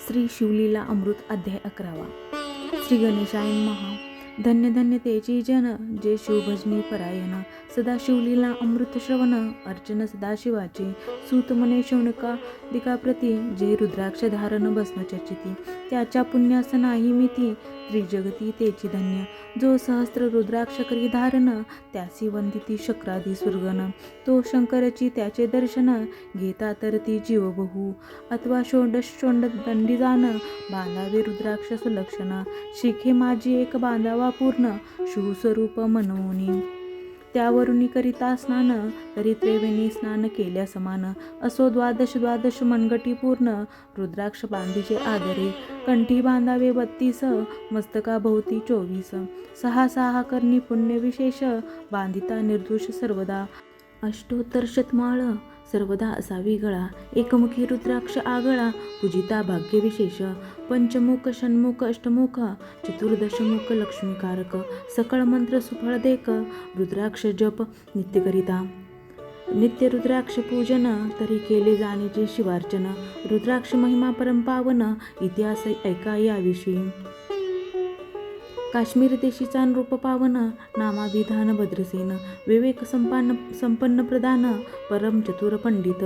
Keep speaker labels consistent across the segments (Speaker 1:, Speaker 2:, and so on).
Speaker 1: श्री शिवलीला अमृत अध्याय 11. श्री गणेशाय नमः. धन्य धन्य तेची जन जे शिवभजनी परायण. सदा शिवलीला अमृत श्रवण अर्चन सदाशिवाचे. सूत मने शौनकादिकाप्रती जे रुद्राक्ष धारण भस्म चर्चिती. त्याच्या पुण्यास नाही मिती त्रिजगती तेची धन्य. जो सहस्त्र रुद्राक्ष करी धारण त्यासी वंदिती शक्रादी सुरगण. तो शंकरची त्याचे दर्शन घेता तर ती जीव बहु. अथवा षोडश दंडी जाण बांधावे रुद्राक्ष सुलक्षण. शिखे माझी एक बांधावा पूर्ण शिवस्वरूप मनोनी. त्यावरुनी करिता स्नान तरी त्रिवेणी स्नान केल्या समान. असो द्वादश मनगटी पूर्ण रुद्राक्ष बांधीचे आदरे. कंठी बांधावे 32 मस्तका भोवती 24. सहा करणी पुण्य विशेष बांधिता निर्दोष सर्वदा. अष्टोत्तर शतमाळ सर्वदा असावी गळा. एकमुखी रुद्राक्ष आगळा पूजिता भाग्य विशेष. पंचमुख षण्मुख अष्टमुख चतुर्दशमुख लक्ष्मीकारक. सकळ मंत्र सुफळ देक रुद्राक्ष जप नित्य करिता. नित्य रुद्राक्ष पूजन तरी केले जाणीचे शिवार्चन. रुद्राक्ष महिमा परमपावन इतिहास ऐका याविषयी. काश्मीर देशीचा नृप पावन नामाभिधान भद्रसेन. विवेक संपन्न प्रधान परम चतुर पंडित.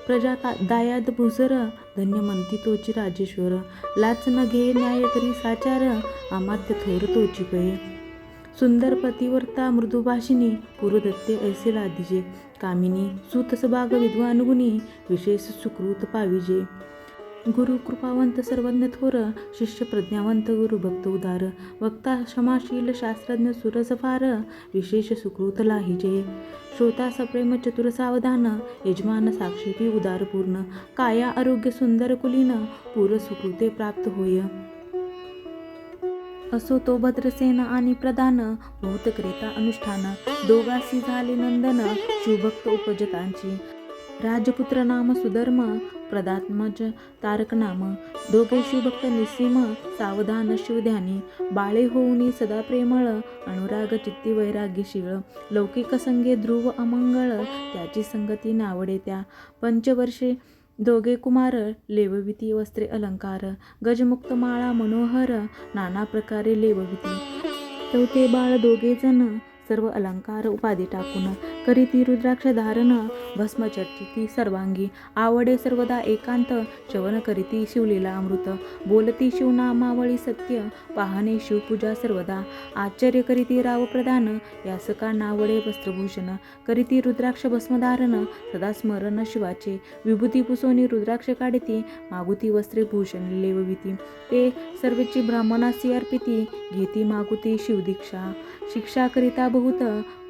Speaker 1: प्रजा दायाद भूसर धन्य म्हणती तोची राजेश्वर. लाच न घे न्याय करी साचार अमात्य थोर तोची पै. सुंदर पतिव्रता मृदुभाषिनी पुरदत्ते ऐसे लादीजे. कामिनी सुतसबाग विद्वान गुणी विशेष सुकृत पाविजे. गुरु कृपावंत सर्वज्ञ थोर शिष्य प्रज्ञावंत गुरु भक्त उदार. वक्ता क्षमाशील शास्त्रज्ञ सुरस फार विशेष सुकृत लाहिजे. श्रोता सप्रेम चतुर सावधान यजमान साक्षेपी उदार पूर्ण. काया आरोग्य सुंदर कुलीन पूर सुकृते प्राप्त होय. असो तो भद्रसेन आणि प्रधान बहुत करिता अनुष्ठान. दोघासी झाले नंदन शिवभक्त उपजतांची. राजपुत्र नाम सुधर्म प्रदात्मज तारक नाम. दोघे शिवभक्त निस्सीम सावधान शिवध्यानी. बाळे होऊनी सदा प्रेमळ अनुराग चित्ती वैराग्यशीळ. लौकिक संगे ध्रुव अमंगळ त्याची संगती नावडे त्या. पंचवर्षे दोघे कुमार लेवविती वस्त्रे अलंकार. गजमुक्त माळा मनोहर नाना प्रकारे लेवविती. चौथे बाळ दोघे जण सर्व अलंकार उपाधी टाकून. करीती रुद्राक्ष धारण भस्म चर्चिती सर्वांगी. आवडे सर्वदा एकांत श्रवण करीती शिवलीला अमृत. बोलती शिवनामावळी सत्य पाहणे शिवपूजा सर्वदा. आश्चर्य करीती राव प्रधान यासका नावडे वस्त्रभूषण. करीती रुद्राक्ष भस्मधारण सदा स्मरण शिवाचे. विभूती पुसोनी रुद्राक्ष काढती मागुती वस्त्रे भूषण लेवविती. ते सर्वेची ब्राह्मणासी अर्पिती घेती मागुती शिवदीक्षा. शिक्षा करिता बहुत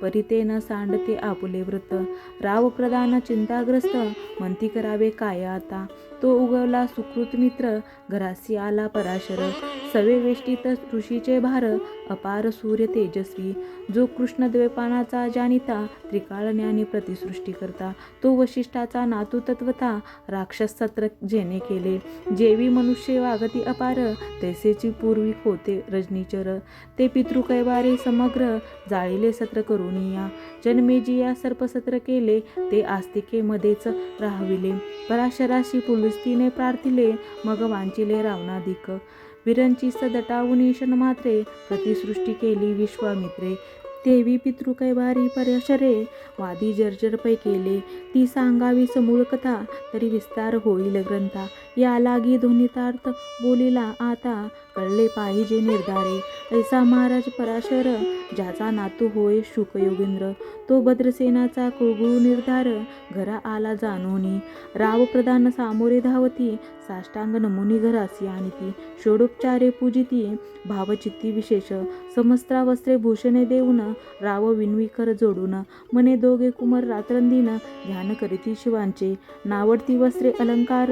Speaker 1: परिते न सांडते आपुले व्रत. राव प्रधान चिंताग्रस्त म्हणती करावे काय आता. तो उगवला सुकृत मित्र घरासी आला पराशर. सवे वेष्टीत ऋषीचे भार अपार सूर्य तेजस्वी. जो कृष्ण द्वैपानाचा जाणिता त्रिकाळ ज्ञानी प्रतिसृष्टी करता. तो वशिष्ठाचा नातू तत्वता राक्षस सत्र जेने केले. जेवी मनुष्य वागती अपार तैसेची पूर्वी होते रजनीचर. ते पितृकैवारे समग्र जाळीले सत्र करुनिया. जन्मेजिया सर्पसत्र केले ते आस्तिके मध्येच राहविले. पराशराशी पुलस्तीने प्रार्थिले मग वांचिले रावणाधिक. विरंची सदटावुनी क्षणमात्रे प्रतिसृष्टी केली विश्वामित्रे. देवी पितृकैवारी पराशरे वादी जर्जर पै केले. ती सांगावी समूळ कथा तरी विस्तार होईल ग्रंथा. या लागी ध्वनितार्थ बोलिला आता कळले पाहिजे निर्धारे. ऐसा महाराज पराशर ज्याचा नातू होय शुकयोगेंद्र. तो भद्रसेनाचा कुळगुळू निर्धार घरा आला जाणोनी. राव प्रधान सामोरे धावती साष्टांग नमुनी घरासी आणिती. षोडोपचारे पूजिती भावचित्ती विशेष. समस्ता वस्त्रे भूषणे देऊन राव विन्विकर जोडून. मने दोघे कुमार रात्रंदिन ध्यान करीती शिवांचे. नावडती वस्त्रे अलंकार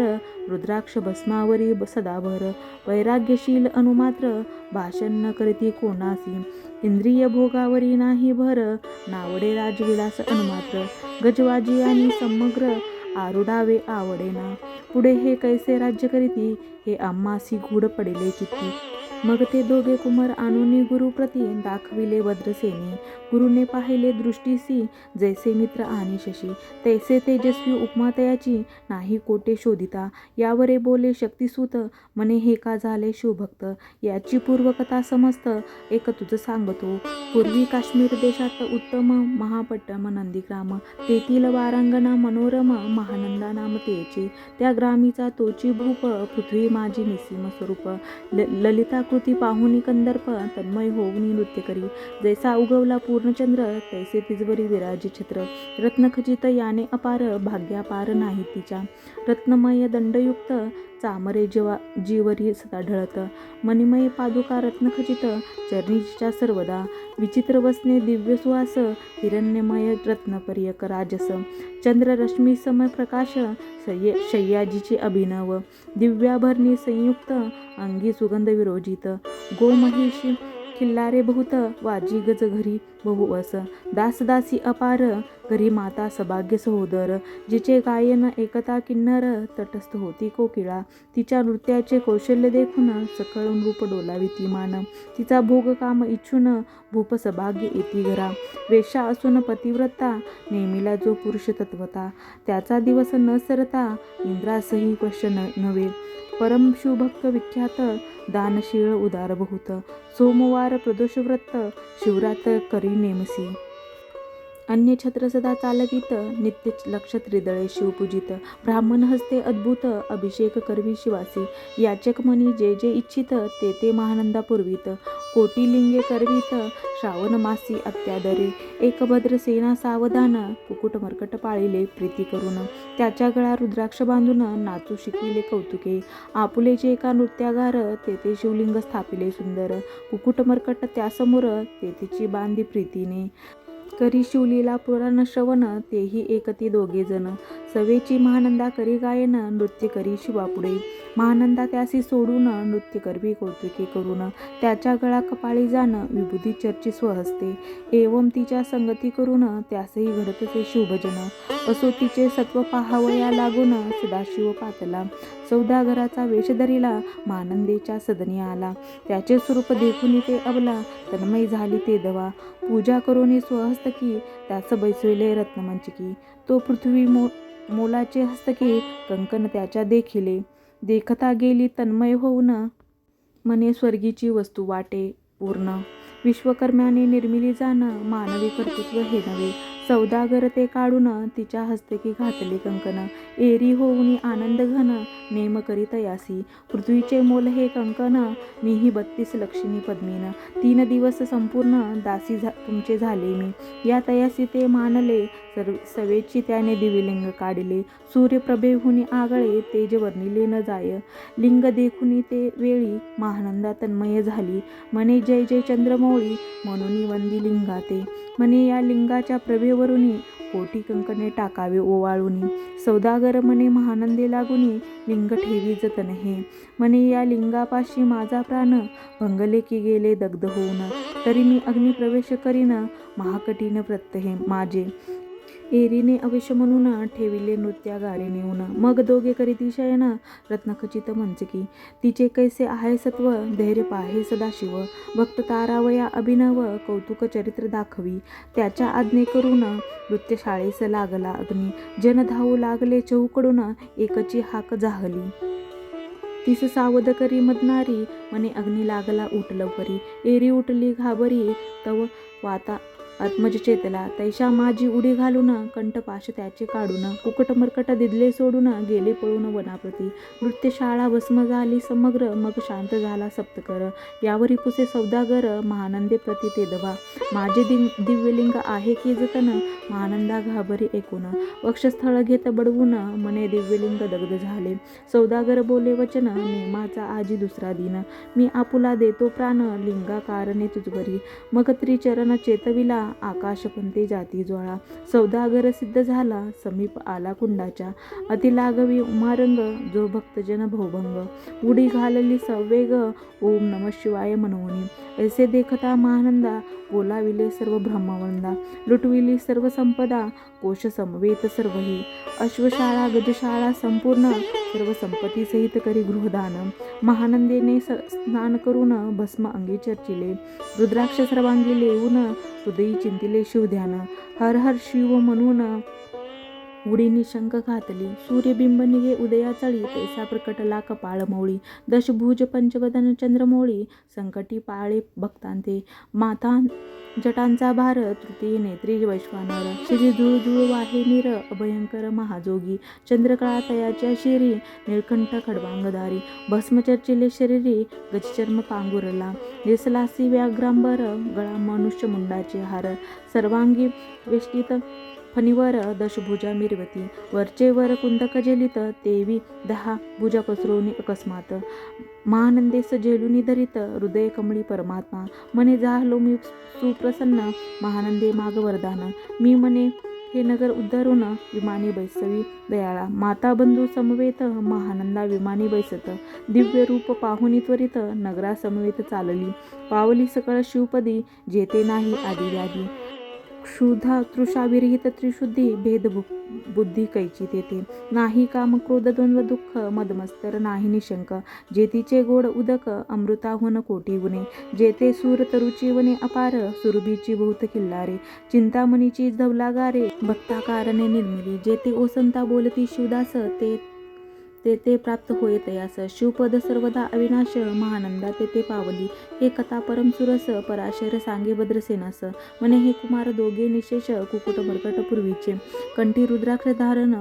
Speaker 1: रुद्राक्ष भस्मावरी सदाभर. वैराग्यशील अनुमात्र भाषण न करीती कोणासी. इंद्रिय भोगावरी नाही भर नावडे राजविलास अनुमात्र. गजवाजी आणि समग्र आरुडावे आवडेना. पुढे हे कैसे राज्य करीती हे आम्हासी गूढ पडिले चित्ती. मग ते दोघे कुमार आणूनी गुरुप्रती दाखविले वज्रसेनी. गुरुने पाहिले दृष्टीसी जैसे मित्र आणि शशी, तैसे तेजस्वी उपमा तयाची नाही कोठे शोधिता. यावरे बोले शक्तिसूत, म्हणे हे का झाले शिवभक्त. याची पूर्वकथा समस्त एक तुझ सांगतो. पूर्वी काश्मीर देशात उत्तम महापट्टम नंदीग्राम, तेथील वारांगणा मनोरम महानंदा नाम तेचे. त्या ग्रामीचा तोची भूप, पृथ्वी माझी निसीम स्वरूप. ललिताकृती पाहुनी कंदर्प, तन्मय होऊनी नृत्य करी. जैसा उगवला पूर्णचंद्र, तैसे तिजवरी विराजे छत्र. रत्नखचित याने अपार, भाग्यापार नाही तिच्या. रत्नमय दंडयुक्त, चामरे जीवरी सदा ढळत. मणिमय पादुका रत्नखचित, चरणीच्या सर्वदा. विचित्र वसने दिव्य सुहास, हिरण्यमय रत्नपर्यक राजस. चंद्ररश्मी सम प्रकाश, शय्याजीचे अभिनव. दिव्याभरणी संयुक्त, अंगी सुगंध विरोजित. गोमहिषी खिल्लारे बहुत, वाजी गज घरी बहुवस. दासदासी अपार, घरी माता सभाग्य सहोदर. जिचे गायन एकता किन्नर, तटस्थ होती कोकिळा. तिच्या नृत्याचे कौशल्य देखून, सकळ रूप डोलावी ती मान. तिचा भोग काम इच्छून, भूप सभाग्य येती घरा. वेश्या असून पतिव्रता, नेमिला जो पुरुष तत्वता. त्याचा दिवस न सरता, इंद्रासही वश नव्हे. परम शिवभक्त विख्यात, दानशीळ उदार बहुत. सोमवार प्रदोषव्रत, शिवरात करी नेमसी. अन्य छत्र सदा चालवित, नित्य लक्ष त्रिदळे शिवपूजित. ब्राह्मण हस्ते अद्भुत, अभिषेक करवी शिवासी. याचक मनी जे जे इच्छित, ते ते महानंदा पुरवित. कोटी लिंगे करवित, श्रावण मासी अत्यादरे. एक भद्र सेना सावधान, कुकुट मर्कट पाळिले प्रीती करून. त्याच्या गळा रुद्राक्ष बांधून, नाचू शिकविले कौतुके. आपुलेचे एका नृत्यागार, तेथे शिवलिंग स्थापिले सुंदर. कुकुट मर्कट त्यासमोर, तेथेची बांधी प्रीतीने. करी शिवलीला पुराण श्रवण, तेही एकती दोघे जण. सवेची महानंदा करी गायन, नृत्य करी शिवापुढे. महानंदा त्यासी सोडून, नृत्य करवी कौतुके करून. त्याच्या गळा कपाळी जाण, विभूती चर्ची स्वहस्ते. एवं तिच्या संगती करून, त्यासही घडतसे शिवभजन. असो तिचे सत्व पाहावया लागून, सदाशिव पातला. सौदागराचा वेश धरिला, महानंदेच्या सदनी आला. त्याचे स्वरूप देखुनी ते अबला, तन्मय झाली ते दवा. पूजा करोनी स्वहस्तकी, त्यास बैसविले रत्नमंचकी. तो पृथ्वी मोलाचे हस्तकी, कंकण त्याच्या देखिले. देखता गेली तन्मय होऊन, मने स्वर्गीची वस्तू वाटे पूर्ण. विश्वकर्म्याने निर्मिली जाण, मानवी कर्तृत्व हे नव्हे. सौदागर ते काढून, तिच्या हस्तकी घातले कंकण. एरी होऊनी आनंद घन, नेम करीत यासी. पृथ्वीचे मोल हे कंकण, मीही 32 लक्षिणी पद्मीन. 3 दिवस संपूर्ण, दासी तुमचे झाले मी. या तयासी ते मानले, सवेची त्याने दिव्यलिंग काढले. सूर्यप्रभेहुनी आगळे, तेज वर्णिले न जाय. लिंग देखुनी ते वेळी, महानंदा तन्मय झाली. म्हणे जय जय चंद्रमौळी, म्हणून वंदी लिंगाते. म्हणे या लिंगाच्या प्रभेवरुनी, कोटी कंकणे टाकावे ओवाळूनी. सौदागर म्हणे महानंदे लागुनी, लिंग ठेवी जतन हे. म्हणे या लिंगापाशी माझा प्राण, भंगले की गेले दग्ध होऊन. तरी मी अग्निप्रवेश करीन, महाकठीण व्रत हे माझे. एरीने अवश्य म्हणून, ठेविले नृत्यागारे नेऊन. मग दोघे करीती शयन, रत्नखचित मंचकी. तिचे कैसे आहे सत्व, धैर्य पाहे सदाशिव. भक्त तारावया अभिनव, कौतुक चरित्र दाखवी. त्याच्या आज्ञे करून, नृत्यशाळेस लागला अग्नी. जन धावू लागले चहूकडून, एकची हाक जाहली. तीस सावध करी मदनारी, म्हणे अग्नी लागला उठ लवकरी. एरी उठली घाबरी, तव वाता आत्मज चेतला. तैशा माझी उडी घालून, कंठपाश त्याचे काढून. कुकट मर्कट दिदले सोडून, गेले पळून वनाप्रती. नृत्यशाळा भस्म झाली समग्र, मग शांत झाला सप्तकर. यावरी पुसे सौदागर, महानंदे प्रति ते दवा. माझे दिव्यलिंग आहे की जतन, महानंदा घाबरी ऐकून. वक्षस्थळ घेत बडवून, म्हणे दिव्यलिंग दग्ध झाले. सौदागर बोले वचन, नेमाचा आजी दुसरा दिन. मी आपुला देतो प्राण, लिंगा कारणे तुझवरी. मग त्रिचरण चेतविला, आला आकाशपंते जाती ज्वाळा. सौदागर सिद्ध झाला समीप आला कुंडाच्या. अति लागवी उमारंग जो भक्तजन भवभंग. उडी घालली सवेग ओम नम शिवाय मनवणी. ऐसे देखता महानंदा बोलाविले सर्व ब्रह्मवंदा. लुटविली सर्व संपदा कोश समवेत सर्वही. अश्वशाळा गजशाळा संपूर्ण सर्व संपत्ती सहित करी गृहदान. महानंदेने स्नान करून भस्म अंगी चर्चिले. रुद्राक्ष सर्वांगी लेऊन हृदयी चिंतिले शिवध्यान. हर हर शिव म्हणून उडीनी शंख घातली. सूर्यबिंब निघे उदया चळी तैसा प्रकटला कपाळ मौळी. दशभुज पंचवदन चंद्रमौळी संकटी पाळे भक्तांते. माता जटांचा भार तृतीय नेत्री वैश्वानर. श्री जुळजुळ वाहे नीर अभयंकर महाजोगी. चंद्रकळा तयाच्या शिरी निळकंठ खडवांगधारी. भस्म चर्चिले शरीरी गजचर्म पांघुरला. दिसलासी व्याघ्रांबर गळा मनुष्य मुंडाचे हार. सर्वांगी वेष्टित फणीवर दशभुजा मिरवती. वरचे वर कुंदक झेलित तेवी 10 भुजा पसरवणी अकस्मात. महानंदेस झेलुनी धरित हृदय कमळी परमात्मा. मने झालो मी सुप्रसन्न महानंदे माग वरदान. मी मने हे नगर उद्धरून विमानी बैसवी दयाळा. माता बंधू समवेत महानंदा विमानी बैसत. दिव्य रूप पाहुनी त्वरित नगरा समवेत चालली. पावली सकळ शिवपदी जेते नाही आदी व्याधी. क्षुधा तृषा विरहित त्रिशुद्धी भेद बुद्धी कैची तेथे. नाही काम क्रोध द्वंद्व दुःख मदमस्तर नाही निशंक. जेतीचे गोड उदक अमृताहून कोटी गुणे. जेते सूर तरुची वने अपार सुरभीची बहुत किल्लारे. चिंतामणीची धवलागारे भक्ताकारणे निर्मिली. जेते ओसंता बोलती शिवदास ते प्राप्त होय तयास. शिवपद सर्वदा अविनाश महानंदा तेथे पावली. हे कथा परम सुरस पराशर सांगे भद्रसेनास. म्हणे हे कुमार दोघे निशेष कुकुट मर्कट पूर्वीचे. कंठी रुद्राक्ष धारण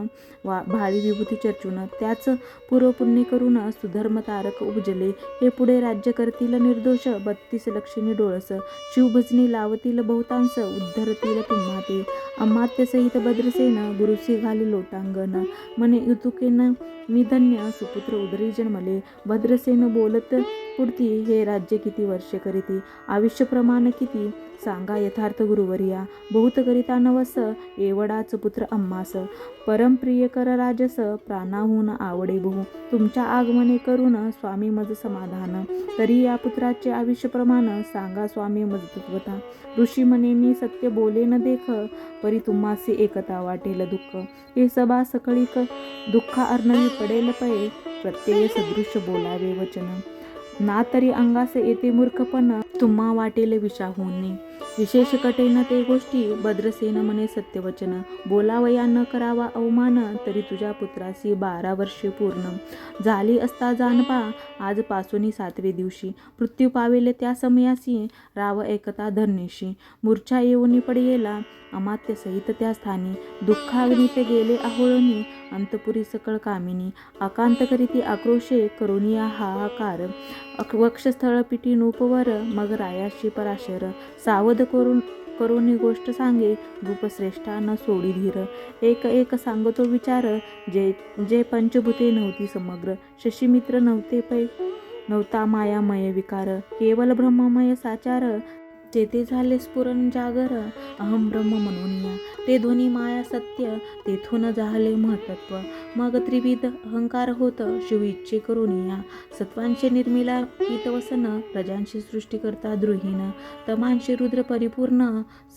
Speaker 1: भाळी विभूती चर्चून. त्याच पूर्व पुण्य करून सुधर्म तारक उपजले. हे पुढे राज्य करतील निर्दोष 32 लक्षणी डोळस. शिवभजनी लावतील बहुतांस उद्धरतील तुम्हा ते. अमात्य सहित भद्रसेन गुरुसी घाली लोटांगण. म्हणे युतुकेन मी धन्य सुपुत्र उदरी जन्मले. भद्रसेन बोलत पुढती हे राज्य किती वर्षे करीती. आयुष्य प्रमाण किती सांगा यथार्थ गुरुवर्या. बहुत करिता नवस एवढाच पुत्र आम्हास. परमप्रिय कर राजस प्राणाहून आवडे बहु. तुमच्या आगमने करून स्वामी मज समाधान. तरी या पुत्राचे आयुष्य प्रमाण सांगा स्वामी मज तत्वता. ऋषी म्हणे मी सत्य बोले न देख परी तुम्हासी एकता वाटेल दुःख. हे सभा सकळीक दुःखा अर्णवी पडेल पये. प्रत्यय सदृश बोलावे वचन. ना तरी अंगास येते मूर्खपण तुम्हा वाटेल विषाहूनी. विशेष कटेन ते गोष्टी भद्रसेन म्हणे सत्यवचन. बोलावया न करावा अवमान तरी तुझ्या पुत्रासी 12 वर्षे पूर्ण. झाली असता जानपा आजपासून 7वे दिवशी. मृत्यू पावेल त्या समयासी राव एकता धरणीशी. मूर्छा येऊनी पडियेला अमात्य सहित त्या स्थानी. दुःखाग्नीत गेले आहोळणी अंतपुरी सकळ कामिनी. आकांत करीती आक्रोशे करोनिया हाहाकार. वक्षस्थळ पिटी नूपवर मग रायाशी पराशर. सावध करोनी गोष्ट सांगे भूपश्रेष्ठा न सोडी धीर. एक एक सांगतो विचार जे पंचभूते नव्हती समग्र. शशीमित्र नव्हते पै नव्हता मायामय विकार. केवल ब्रह्ममय साचार तेथे झाले स्फुरण जागर. अहम ब्रह्म मनोनिया. ते ध्वनी माया सत्य तेथून झाले महत्त्व. मग त्रिविध अहंकार होत शिव इच्छे करोनिया. सत्वांचे निर्मिला हितवसन प्रजांची सृष्टी करता द्रुहीन. तमांशी रुद्र परिपूर्ण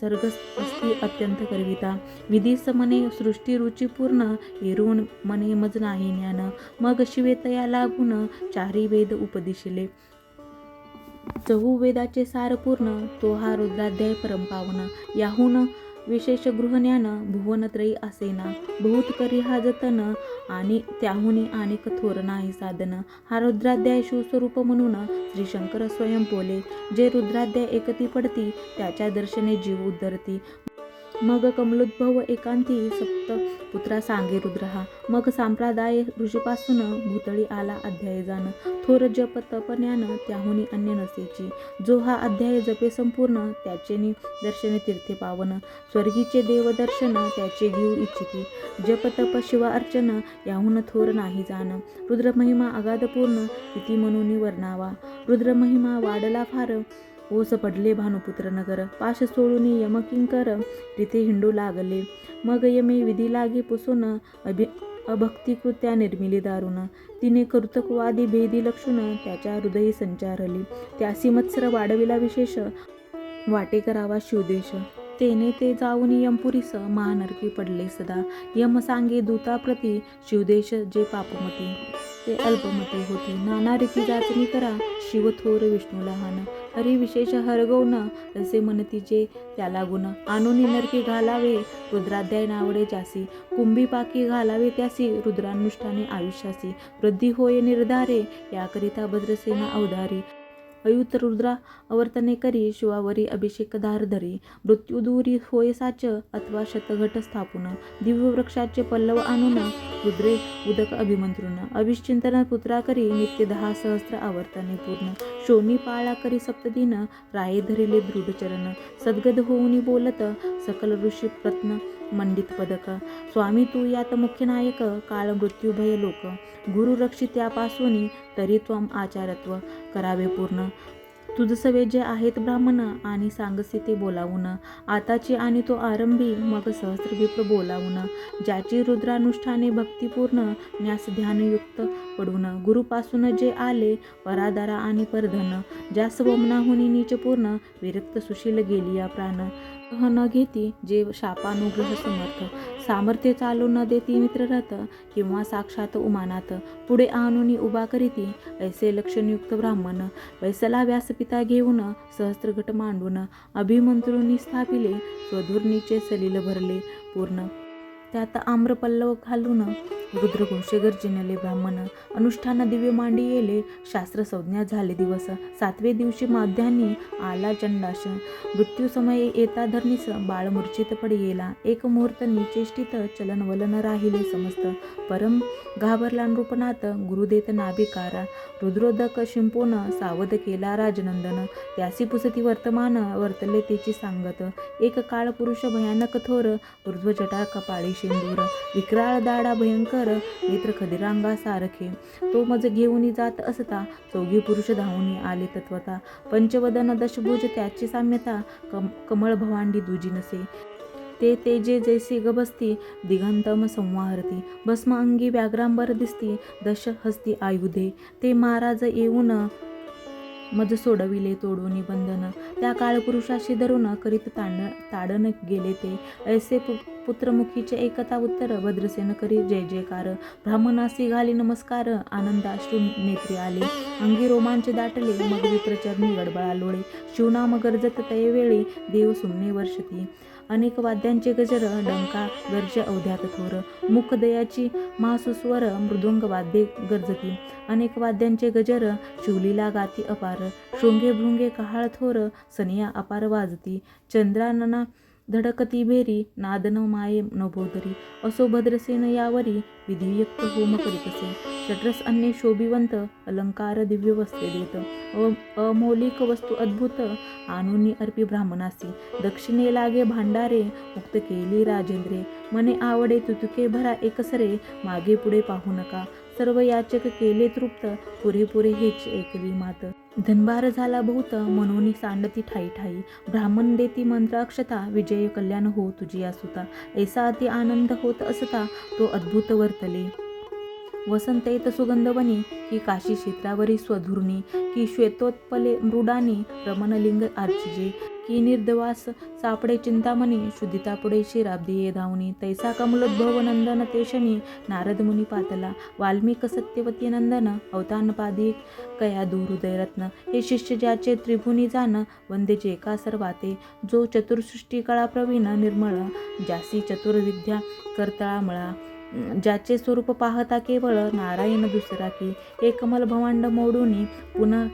Speaker 1: सर्ग असती अत्यंत करविता. विधीस मने सृष्टी रुचिपूर्ण येरून मने मज नाही ज्ञान. मग शिवे तया लागून 4 वेद उपदिशिले. 4 वेदाचे सार पूर्ण तो हा रुद्राध्याय परमपावन. याहून विशेष गृहज्ञान भुवनत्रयी असेना. बहुत करी हा जतन आणि त्याहुनी आणि कठोर नाही साधन. हा रुद्राध्याय शिवस्वरूप म्हणून श्री शंकर स्वयं बोले. जे रुद्राध्याय एकती पडती त्याच्या दर्शने जीव उद्धरती. मग कमलोद्भव एकांती सप्त पुत्रा सांगे रुद्रहा. मग संप्रादाय ऋषीपासून भूतळी आला अध्याय जाण. थोर जप तपज्ञान त्याहुनी अन्य नसेची. जो हा अध्याय जपे संपूर्ण त्याचे दर्शने तीर्थे पावन. स्वर्गीचे देवदर्शन त्याचे घेऊ इच्छिती. जप तप शिव अर्चन याहून थोर नाही जाण. रुद्रमहिमा अगाध पूर्ण किती म्हणून वर्णावा. रुद्रमहिमा वाढला फार ओस पडले भानुपुत्र नगर, पाश सोडून यमकिंकर रिथे हिंडू लागले. मग यमे विधी लागे पुसून, अभक्तिकृत्या निर्मिली दारुण. तिने कर्तुकवादी भेदी लक्षून, त्याच्या हृदयी संचारली. त्यासी मत्सर वाढविला विशेष, वाटे करावा शिवदेश. तेने ते जाऊन यमपुरीस, महानरकी पडले सदा. यम सांगे दूताप्रती, शिवदेश जे पापमती ते अल्पमती होती. नाना रीती जाचणी करा, शिव थोर विष्णू लहान. हरी विशेष हरगवून, असे म्हणती जे त्याला गुण. आणूनी नरकी घालावे, रुद्राध्याय नावडे ज्यासी. कुंभी पाकी घालावे त्यासी, रुद्रानुष्ठाने आयुष्यासी. वृद्धी होय निर्धारे, याकरिता भद्रसेना अवधारी. अयुत रुद्रा अवर्तने करी, शिवावरी अभिषेक धार धरी. मृत्यू दूरी होय साच, अथवा शतघट स्थापून. दिव्य वृक्षाचे पल्लव आणून, रुद्रे उदक अभिमंत्रून. अभिश्चिंतन पुत्रा करी, नित्य 10 सहस्त्र आवर्तने पूर्ण. शोणी पाळा करी सप्तदिन, राये धरिले दृढ चरण. सद्गद होऊनी बोलत, सकल ऋषी प्रत्न मंडित पदक. स्वामी तू यात मुख्य नायक, काळ मृत्यू भय लोक. गुरु रक्षित त्यापासून, तरी त्वम आचारत्व करावे पूर्ण. तुझ सवे जे आहेत ब्राह्मण, आणि सांगसी ते बोलावून. आताची आणि तो आरंभी, मग सहस्त्र विप्र बोलावून. ज्याची रुद्रानुष्ठाने भक्तिपूर्ण, न्यास ध्यानयुक्त पडून. गुरुपासून जे आले, परादारा आणि परधन. ज्या स्वमनाहुनी नीचपूर्ण, विरक्त सुशील गेली या प्राण. न घेती जे शापानुग्रह समर्थ, सामर्थ्य चालू न देती मित्ररथ. किंवा साक्षात उमानाथ, पुढे आणून उभा करीती. ऐसे लक्षणयुक्त ब्राह्मण, वैसला व्यासपिता घेऊन. सहस्त्रघट मांडून, अभिमंत्रुनी स्थापिले. स्वधुर्नीचे सलिल भरले पूर्ण. त्यात आम्रपल्लव घालून, रुद्रघोषे गर्जिनले ब्राह्मण. अनुष्ठान दिव्य मांडी येले, शास्त्र संज्ञा झाले दिवस. 7वे दिवशी माध्यान्ही आला चंडाश. मृत्यू समय येता धरणीस, बाळ मूर्छित पडी गेला. एक मुहूर्त निचेष्टित, चलन वलन राहिले समस्त. परम घाबरला नृपनाथ, गुरुदेत नाभिकारा. रुद्रोदक शिंपोन, सावध केला राजनंदन. त्यासी पुसती वर्तमान, वर्तले तेची सांगत. एक काळ पुरुष भयानक थोर, ऊर्ध्व जटा कपाळी शेंदूर. विक्राळ दाडा भयंकर, नेत्र खदिरांगा सारखे. तो मज घेऊन जात असता, 4 पुरुष धावून आले तत्वता. पंचवदन दशभुज त्याची साम्यता, कमळ भवांडी दुजी नसे. ते तेजे जैसे गबसती, दिगंतम संवाहरती. भस्म अंगी व्याघ्रांबर दिसती, दश हस्ती आयुधे. ते महाराज येऊन, मज सोडविले तोडून बंधन. त्या काळपुरुषाशी धरून, करीत ताडन गेले ते. ऐसे पुत्रमुखीचे एकता उत्तर, भद्रसेन करी जय जयकार. ब्राह्मणासी घाली नमस्कार, आनंदाश्रू नेत्री आले. अंगी रोमांच दाटले, मग विप्रचरणी गडबडा लोळे. शिवनाम गर्जत तयवेळी, देव सुमने वर्षती. अनेक वाद्यांचे गजर, डंका गर्ज अवध्यात थोर. मुख दयाची महासुस्वर, मृदुंग वाद्ये गर्जती. अनेक वाद्यांचे गजर, शिवलीला गाती अपार. शृंगे भृंगे कहाळ थोर, सनिया अपार वाजती. चंद्रानना धडकती भेरी, नादन माये नभोदरी. असो भद्रसेन यावरी, विधियुक्त होम करीतसे. षड्रस अन्य शोभिवंत, अलंकार दिव्य वस्त्रे देत. अमौलिक वस्तू अद्भुत, आणूनी अर्पी ब्राह्मणासी. दक्षिणे लागे भांडारे, मुक्त केली राजेंद्रे. मने आवडे तुतुके भरा एकसरे, मागे पुढे पाहू नका. सर्व याचक केले तृप्त, पुरेपुरे हेच ऐकली मात. धनभार झाला बहुत, म्हणून सांडती ठाई ठाई. ब्राह्मण देती मंत्राक्षता, विजय कल्याण हो तुझी असुता. ऐसा अति आनंद होत असता, तो अद्भुत वर्तले. वसंत येत सुगंधवनी, की काशी क्षेत्रावरी स्वधुर्णी. की श्वेतोत्पले मृडानी, रमणलिंग आर्चिजे. की निर्दवास सापडे चिंतामणी, शुद्धितापुढे शिराब्दी धावणी. तैसा कमलोद्भव नंदन तेशनी, नारद मुनी पातला. वाल्मिक सत्यवती नंदन, अवतानपादी कया दुहृदयरत्न. हे शिष्य ज्याचे त्रिभुनी जाण, वंदे जे का सर्वाते. जो चतुर्सृष्टी कळा प्रवीण निर्मळ, ज्यासी चतुर्विद्या करतळा मळा. ज्याचे स्वरूप पाहता केवळ, नारायण दुसरा की. हे कमल भवांड मोडूनी, पुन्हा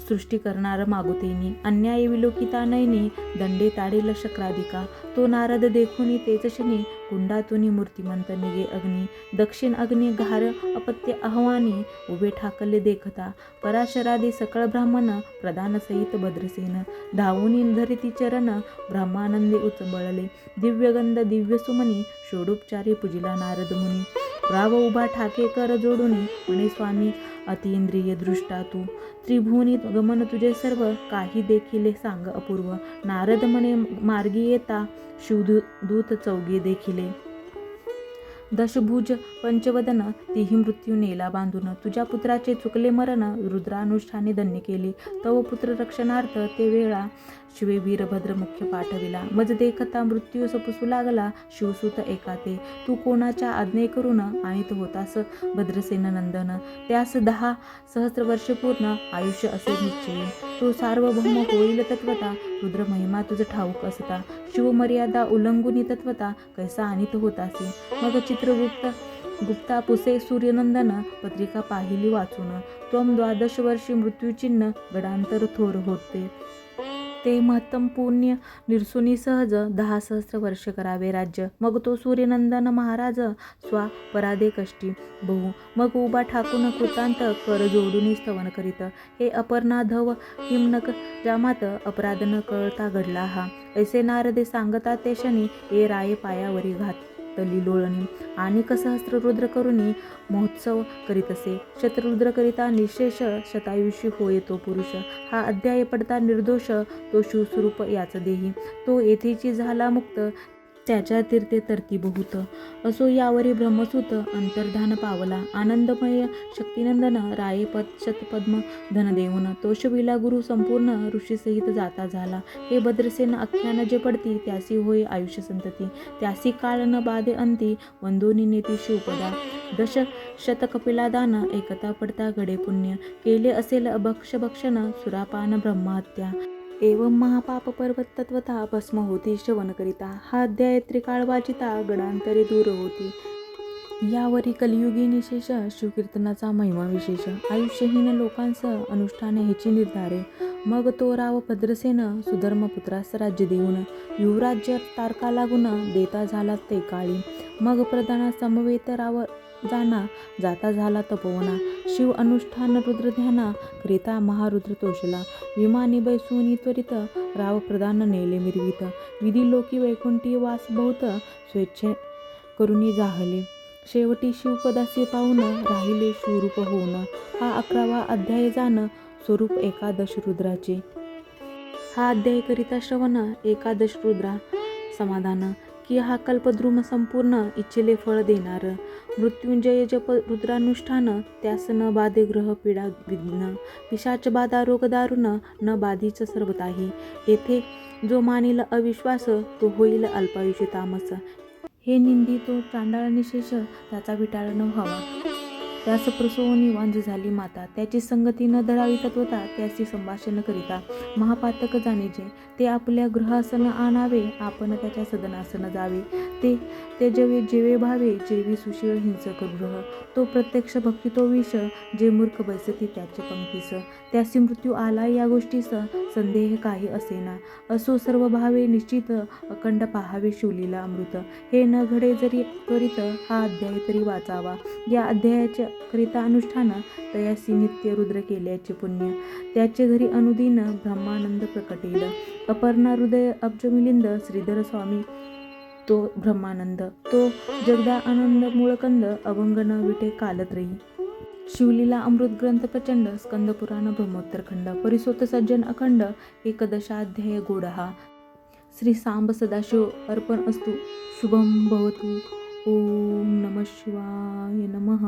Speaker 1: सृष्टी करणार मागुतेनी. अन्याय विलोकिता नयनी, दंडे ताडेल शक्राधिका. तो नारद देखुनी तेच शनी, कुंडातुनी मूर्तिमंत निगे अग्नी. दक्षिण अग्नी घार अपत्य आह्वानी, उभे ठाकले देखता. पराशरादी सकळ ब्राह्मण, प्रधान सहित भद्रसेन. धावूनी धरिती चरण, ब्रह्मानंदे उचबळले. दिव्यगंध दिव्य सुमनी, षोडोपचारी पूजिला नारद मुनी. राव उभा ठाके कर जोडुनी म्हणे स्वामी अतिइंद्रिय दृष्टा तू त्रिभुवनी गमन तुझे सर्व काही देखिले सांग अपूर्व नारद म्हणे मार्गी येता शिवदूत चौघे देखिले दशभुज पंचवदन तीही मृत्यू नेला बांधून तुझ्या पुत्राचे चुकले मरण रुद्रानुष्ठाने धन्य केले तव पुत्र रक्षणार्थ ते वेळा शिवे वीरभद्र मुख्य पाठविला मज देखता मृत्यू सपुसू लागला शिवसुत एकाते तू कोणाच्या आज्ञे करून आणीत होतास भद्रसेन नंदन त्यास 10 सहस्र वर्ष पूर्ण आयुष्य असे निश्चय तो सार्वभौम होईल तत्वता रुद्र महिमा तुझ ठाऊक असता शिवमर्यादा उल्लंघुनी तत्वता कैसा आणीत होतासी मग गुप्ता पुसे सूर्यनंदन पत्रिका पाहिली वाचून त्वम 12 वर्षी मृत्यूचिन्ह गडांतर थोर होते ते महत्तम पुण्य निर्सुनी सहज 10 सहस्र वर्ष करावे राज्य मग तो सूर्यनंदन महाराज स्वा परादे कष्टी बहु मग उभा ठाकून कृतांत कर जोडून स्तवन करीत हे अपर्णाधव हिमनक जामात अपराध न कळता घडला हा ऐसे नारदे सांगता ते शनी ए राये पायावरी घातली लोळणी आणि सहस्र रुद्र करुणी महोत्सव करीत असे शतरुद्र करिता निशेष शतायुषी होय तो पुरुष हा अध्याय पडता निर्दोष तो शिवस्वरूप याच देही तो येथेची झाला मुक्त त्याच्या तीर्थे तरती बहुत असो यावरी ब्रह्मसूत अंतर्धान पावला आनंदमय शक्तिनंदन राये शतपद्म धन देऊन तोषविला गुरु संपूर्ण ऋषीसहित जाता झाला हे भद्रसेन आख्यान जे पडती त्यासी होय आयुष्य संतती त्यासी काळ न बाधे अंती वंदोनी नेती शिवपदा 10 शत कपिला दान एकता पडता घडे पुण्य केले असेल भक्षण सुरापान ब्रह्महत्या एवं महापाप पर्वत तत्वता भस्म होती श्रवण करिता हा अध्याय त्रिकाळ वाचिता गडांतरे दूर होती यावरी कलियुगी निशेष शिवकीर्तनाचा महिमा विशेष आयुष्यहीन लोकांसह अनुष्ठाने ह्याची निर्धारे मग तो राव भद्रसेन सुधर्मपुत्रास राज्य देऊन युवराज्य तारका लागून देता झाला ते काळी मग प्रधाना समवेत राव जाता झाला तपोवना शिव अनुष्ठान रुद्र ध्याना करिता महारुद्र तोषला विमानी बैसूनी त्वरित राव प्रधान नेले मिरवित विधी लोकी वैकुंठी वास बहुत स्वेच्छे करुणी जाहले शेवटी शिवपदासी पाहून राहिले शिवरूप होऊन हा 11वा अध्याय जाण स्वरूप एकादश रुद्राचे हा अध्याय करिता श्रवण एकादश रुद्रा समाधान की हा कल्पद्रुम संपूर्ण इच्छिले फळ देणार मृत्युंजय जप रुद्रानुष्ठान त्यास न बाधे ग्रह पीडा विघ्न पिशाच बाधा रोग दारुण न बाधीच सर्वताही येथे जो मानिल अविश्वास तो होईल अल्पायुषी तामस हे निंदी तो चांडाळ निशेष त्याचा विटाळ न व्हावा त्यास प्रसवनी वांझ झाली माता त्याची संगती न धरावी तत्वता त्याशी संभाषण करिता महापातक जाणीजे ते आपल्या गृहासन आणावे आपण त्याच्या सदनासन जावे ते जेवे भावे जेवी सुशील हिंसक गृह तो प्रत्यक्ष भक्ती तो विष जे मूर्ख बैसती त्याचे पंक्तीस त्यासी मृत्यू आला या गोष्टीस संदेह काही असेना असो सर्व भावे निश्चित अखंड पाहावे शिवलीला अमृत हे न घडे जरी त्वरित हा अध्याय तरी वाचावा या अध्यायाचे करिता अनुष्ठान तयासी नित्य रुद्र केल्याचे पुण्य त्याचे घरी अनुदिन ब्रह्मानंद प्रकटेल अपर्णा हृदय अब्ज मिलिंद श्रीधर स्वामी तो ब्रह्मानंद तो जगदा आनंद मूळकंद अभंगन विटे कालत्रयी शिवलीला अमृत ग्रंथ प्रचंड स्कंद पुराण ब्रह्मोत्तरखंड परिसोत सज्जन अखंड एकदशाध्याय गोडहा श्री सांब सदाशिव अर्पण अस्तु शुभम भवतु ओम नमः शिवाय नमः।